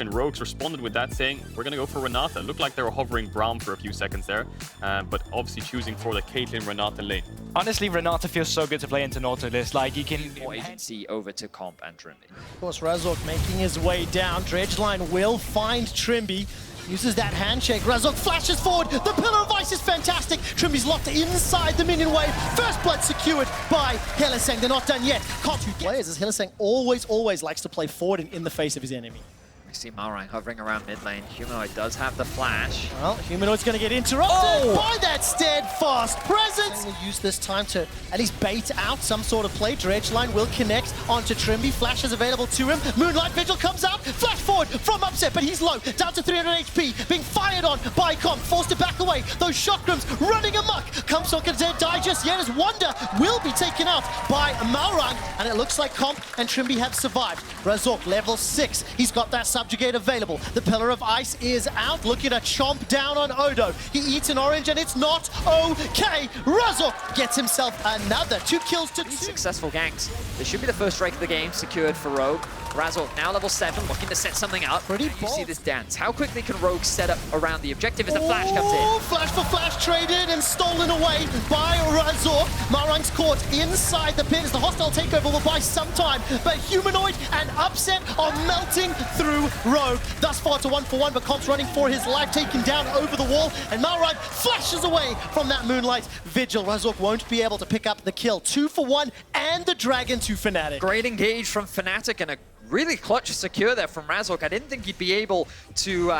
and Rogues responded with that, saying, we're going to go for Renata. It looked like they were hovering Brown for a few seconds there, but obviously choosing for the Caitlyn-Renata lane. Honestly, Renata feels so good to play into Nautilus. Like, you can... More agency over to Comp and Trimby. Of course, Razork making his way down. Dredgeline will find Trimby. Uses that handshake. Razork flashes forward. The Pillar of Ice is fantastic. Trimby's locked inside the minion wave. First blood secured by LEC. They're not done yet. Can't two players as LEC always likes to play forward and in the face of his enemy. We see Malrang hovering around mid lane. Humanoid does have the flash. Well, Humanoid's going to get interrupted by that steadfast presence. We'll use this time to at least bait out some sort of play. Dredgeline will connect onto Trimby. Flash is available to him. Moonlight Vigil comes out. Flash forward from Upset, but he's low. Down to 300 HP. Being fired on by Comp. Forced to back away. Those shockgrams running amok. Comp's not going to die just yet as Wonder will be taken out by Malrang. And it looks like Comp and Trimby have survived. Razork, level 6. He's got that subjugate available. The Pillar of Ice is out, looking to chomp down on Odo. He eats an orange and it's not okay. Razork gets himself another 2 kills to 2. Successful ganks. This should be the first strike of the game secured for Rogue. Razork now level 7, looking to set something up. Pretty You bold. see this dance. How quickly can Rogue set up around the objective as the flash comes in? Flash for flash traded and stolen away by Razork. Malrang's caught inside the pit as the hostile takeover will buy some time, but Humanoid and Upset are melting through Rogue. Thus far to 1-for-1, but Comp's running for his life, taken down over the wall, and Malrang flashes away from that Moonlight Vigil. Razork won't be able to pick up the kill. 2-for-1 and the Dragon to Fnatic. Great engage from Fnatic and a really clutch secure there from Razork. I didn't think he'd be able to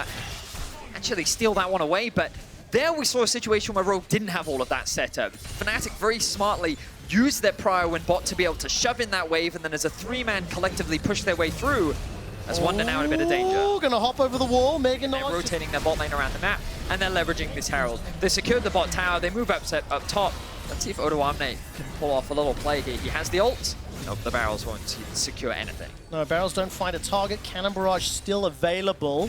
actually steal that one away, but there we saw a situation where Rogue didn't have all of that set up. Fnatic very smartly used their prior win bot to be able to shove in that wave, and then as a 3-man collectively push their way through, as Wonder now in a bit of danger. Gonna hop over the wall, Mega They're rotating their bot lane around the map, and they're leveraging this Herald. They secured the bot tower, they move up top. Let's see if Odo Amne can pull off a little play here. He has the ult. Nope, the barrels won't secure anything. No, barrels don't find a target. Cannon Barrage still available.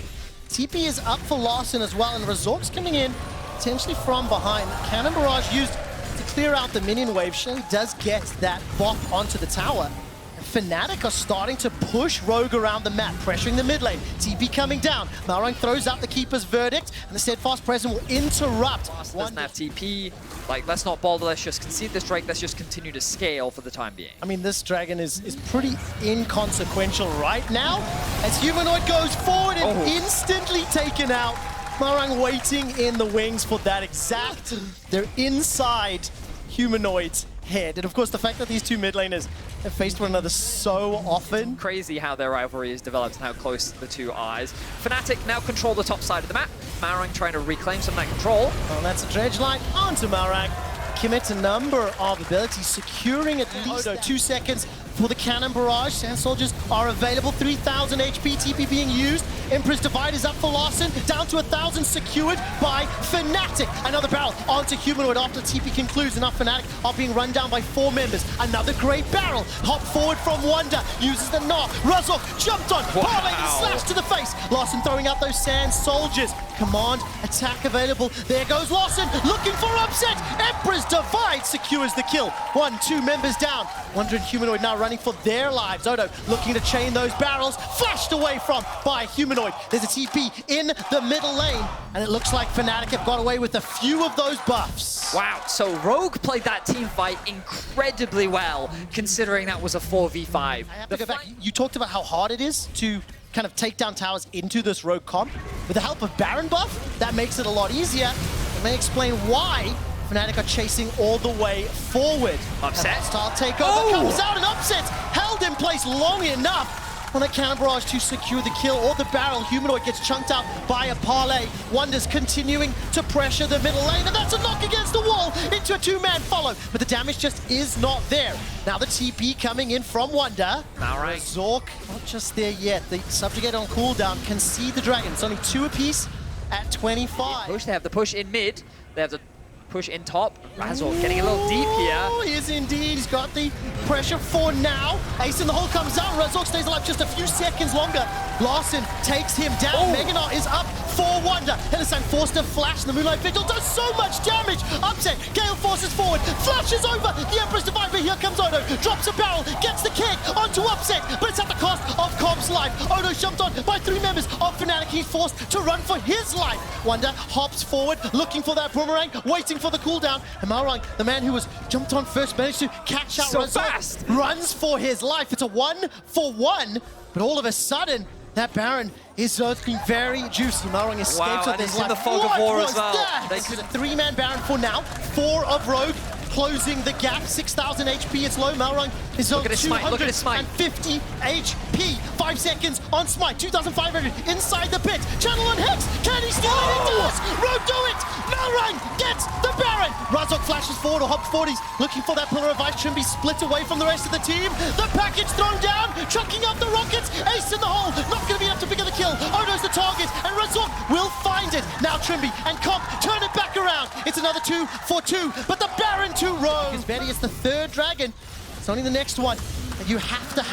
TP is up for Larson as well, and Razork's coming in potentially from behind. Cannon Barrage used to clear out the minion wave. Shelly does get that bop onto the tower. Fnatic are starting to push Rogue around the map, pressuring the mid lane. TP coming down. Malrang throws out the Keeper's Verdict, and the Steadfast Presence will interrupt. Doesn't have TP. Like, let's not bother, let's just concede this Drake, let's just continue to scale for the time being. I mean, this Dragon is pretty inconsequential right now, as Humanoid goes forward and instantly taken out. Malrang waiting in the wings for that exact. They're inside Humanoid's head. And of course, the fact that these two mid laners have faced one another so often. Crazy how their rivalry is developed and how close the two eyes. Fnatic now control the top side of the map. Malrang trying to reclaim some of that control. Well, that's a dredge line onto Malrang. Commits a number of abilities, securing at least 2 seconds for the Cannon Barrage. Sand Soldiers are available, 3,000 HP, TP being used. Emperor's Divide is up for Larson, down to 1,000 secured by Fnatic. Another barrel onto Humanoid after TP concludes. Enough Fnatic are being run down by 4 members. Another great barrel, hop forward from Wonder, uses the knock. Razork jumped on, parlay and slash to the face. Larson throwing out those Sand Soldiers. Command, attack available. There goes Larson, looking for Upset. Emperor's Divide secures the kill. 1-2 members down. Wonder and Humanoid now running for their lives. Odo looking to chain those barrels, flashed away from by Humanoid. There's a TP in the middle lane, and it looks like Fnatic have got away with a few of those buffs. Wow, so Rogue played that team fight incredibly well, considering that was a 4v5. I have to go back. You talked about how hard it is to kind of take down towers into this Rogue comp. With the help of Baron buff, that makes it a lot easier. It may explain why Fnatic are chasing all the way forward. Upset. Start takeover comes out, and Upset's held in place long enough on a Cannon Barrage to secure the kill or the barrel. Humanoid gets chunked out by a parlay. Wonder's continuing to pressure the middle lane, and that's a knock against the wall into a 2-man follow, but the damage just is not there. Now the TP coming in from Wonder. Malrang. Zork not just there yet. The Subjugate on cooldown can see the Dragon. It's only 2 apiece at 25. Push, they have the push in mid. They have the push in top. Razork getting a little deep here. Oh, he is indeed. He's got the pressure for now. Ace in the hole comes out. Razork stays alive just a few seconds longer. Larson takes him down. Meganar is up for Wonder. Hylissang forced to flash. The Moonlight Vigil does so much damage. Upset. Gale forces forward. Flashes over. The Empress Divine, but here comes Odo. Drops a barrel. Gets the kick onto Upset. But it's at the cost of Comp's life. Odo jumped on by 3 members of Fnatic. He's forced to run for his life. Wonder hops forward, looking for that boomerang, waiting for the cooldown. And Malrang, the man who was jumped on first, managed to catch out Razork. Runs for his life. It's a 1-for-1. But all of a sudden, that Baron is looking very juicy. Malrang escapes with his life. In the fog of war as well. This is a 3-man Baron for now. 4 of Rogue. Closing the gap, 6,000 HP, it's low. Malrang is on 250 HP. 5 seconds on Smite, 2,500 inside the pit. Channel on Hex, can he steal it? He does! Rogue do it! Malrang gets the Baron! Razork flashes forward or hops 40s, looking for that pillar of ice. Trimby split away from the rest of the team. The package thrown down, chucking out the rockets. Ace in the hole, not going to be enough to pick up the kill. Odo's the target, and Razork will find it. Now Trimby and Comp turn it back around. It's another 2-for-2, but the Baron to Rogue. As Betty is the 3rd dragon. It's only the next one. And you have to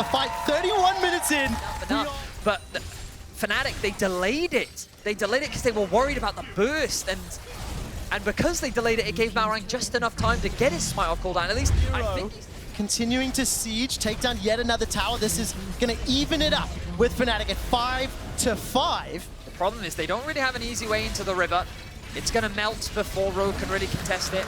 fight. 31 minutes in. But Fnatic, they delayed it. They delayed it because they were worried about the burst. And because they delayed it, it gave Malrang just enough time to get his Smite off cooldown. At least, I think he's continuing to siege, take down yet another tower. This is going to even it up with Fnatic at 5-5. The problem is they don't really have an easy way into the river. It's going to melt before Rogue can really contest it.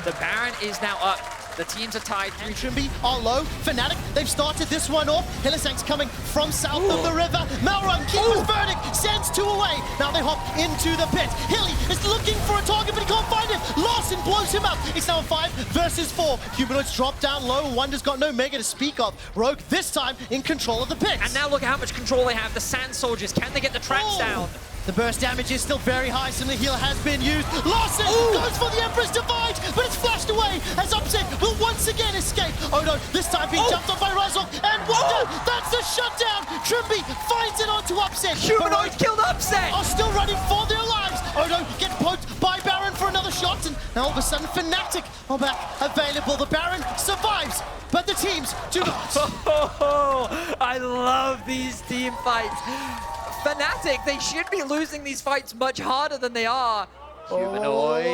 The Baron is now up. The teams are tied. Trimby are low. Fnatic, they've started this one off. Hylissang's coming from south of the river. Malrang, Keeper's Verdict, sends 2 away. Now they hop into the pit. Hilly is looking for a target, but he can't find him. Larson blows him up. It's now 5 versus 4. Humanoids drop down low. Wonder's got no Mega to speak of. Rogue, this time, in control of the pit. And now look at how much control they have. The Sand Soldiers, can they get the tracks down? The burst damage is still very high, so the heal has been used. Larson goes for the Empress Divide, but it's flashed away as Upset will once again escape. Odo, this time being jumped on by Razork, and Wonder, that's the shutdown. Trimby finds it onto Upset. Humanoid killed Upset! Are still running for their lives. Odo gets poked by Baron for another shot, and now all of a sudden Fnatic are back available. The Baron survives, but the teams do not. I love these team fights. Fnatic, they should be losing these fights much harder than they are. Humanoid.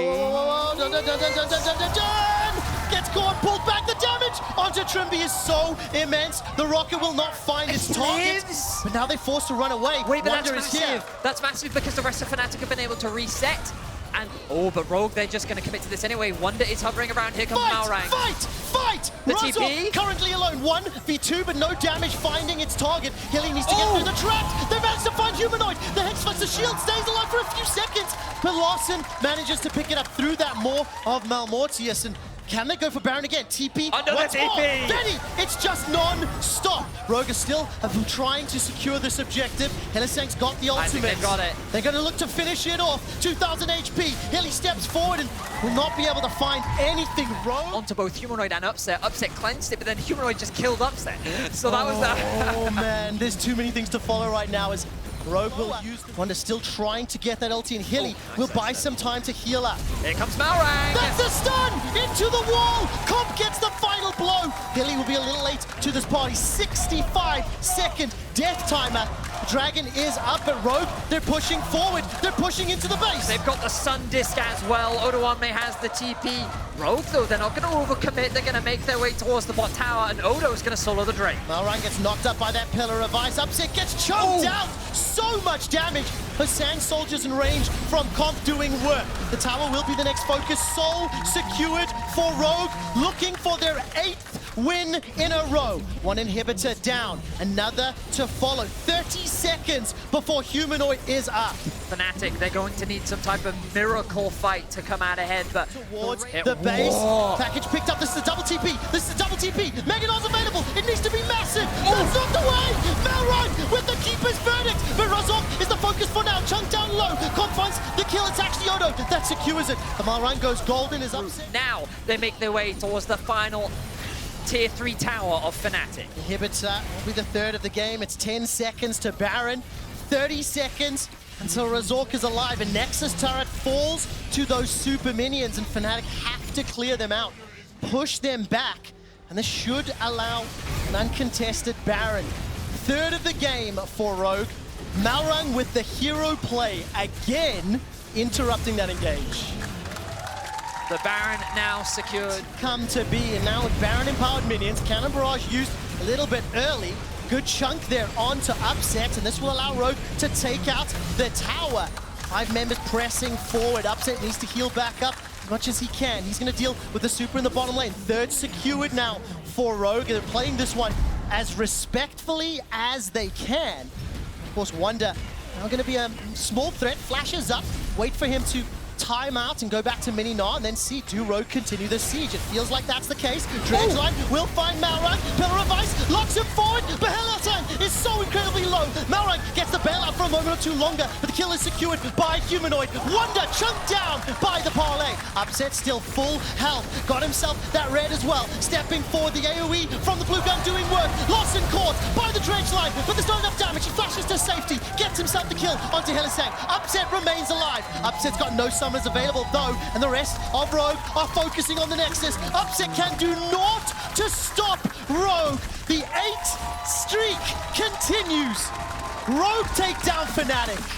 Gets caught, pulled back. The damage onto Trimby is so immense. The rocket will not find its target. But now they're forced to run away. Wait, but Wonder that's is here. massive. That's massive because the rest of Fnatic have been able to reset. And, but Rogue, they're just going to commit to this anyway. Wonder is hovering around. Here comes Malrang. Fight! The Razork TP. currently alone. 1v2, but no damage finding its target. Hilly needs to get through the trap. They managed to find Humanoid. The Hex Flex, the shield stays alive for a few seconds. But Larson manages to pick it up through that Maw of Malmortius. And can they go for Baron again? TP once more. Benny, it's just non-stop. Rogue is still trying to secure this objective. Hylissang's got the ultimate. I think they've got it. They're going to look to finish it off. 2,000 HP. Hilly steps forward and will not be able to find anything. Rogue onto both Humanoid and Upset. Upset cleansed it, but then Humanoid just killed Upset. So that was that. Oh man, there's too many things to follow right now as Rogue will use the Wonder still trying to get that ulti, and Hilly will buy some time to heal up. Here comes Malrang. That's the stun into the wall. Comp gets the final blow. Hilly will be a little late to this party. 65-second death timer. Dragon is up at Rogue. They're pushing forward. They're pushing into the base. They've got the Sun Disc as well. Odoame has the TP. Rogue, though, they're not going to overcommit. They're going to make their way towards the bot tower, and Odo's going to solo the Drake. Malrang gets knocked up by that pillar of ice. Upset gets choked out. So much damage. But Sand Soldiers in range from Comp doing work. The tower will be the next focus. Soul secured for Rogue, looking for their 8th win in a row. One inhibitor down, another to follow. 30 seconds before Humanoid is up. Fnatic, they're going to need some type of miracle fight to come out ahead, but towards the base. Package picked up. This is a double TP. This is a double TP. Meganar's available. It needs to be massive. That's not the way. Malrang with the Keeper's Verdict. But Razork is the focus for now. Chunk down low. Comp finds the kill. It's actually Odo that secures it. The Malrang goes golden. Is upset. Now they make their way towards the final Tier 3 tower of Fnatic. Inhibitor will be the 3rd of the game. It's 10 seconds to Baron. 30 seconds until Razork is alive. A Nexus turret falls to those super minions, and Fnatic have to clear them out, push them back, and this should allow an uncontested Baron. Third of the game for Rogue. Malrang with the hero play again, interrupting that engage. The Baron now secured. Come to be, and now with Baron empowered minions, Cannon Barrage used a little bit early. Good chunk there onto Upset, and this will allow Rogue to take out the tower. 5 members pressing forward. Upset needs to heal back up as much as he can. He's going to deal with the super in the bottom lane. Third secured now for Rogue. They're playing this one as respectfully as they can. Of course, Wonder now going to be a small threat. Flashes up, wait for him to time out and go back to Mini Gnar, and then see do Rogue continue the siege. It feels like that's the case. Dredgeline will find Malrang. Pillar of Ice locks him forward. Bailout time is so incredibly low. Malrang gets the bailout for a moment or two longer, but the kill is secured by Humanoid. Wonder chunked down by the parlay. Upset still full health. Got himself that red as well. Stepping forward, the AoE from the blue gun doing work. Lawson caught by the Dredgeline, but there's not enough damage. He flashes to safety, gets himself the kill onto Hylissang. Upset remains alive. Upset's got no summons available though, and the rest of Rogue are focusing on the Nexus. Upset can do naught to stop Rogue. The 8 streak continues. Rogue take down Fnatic.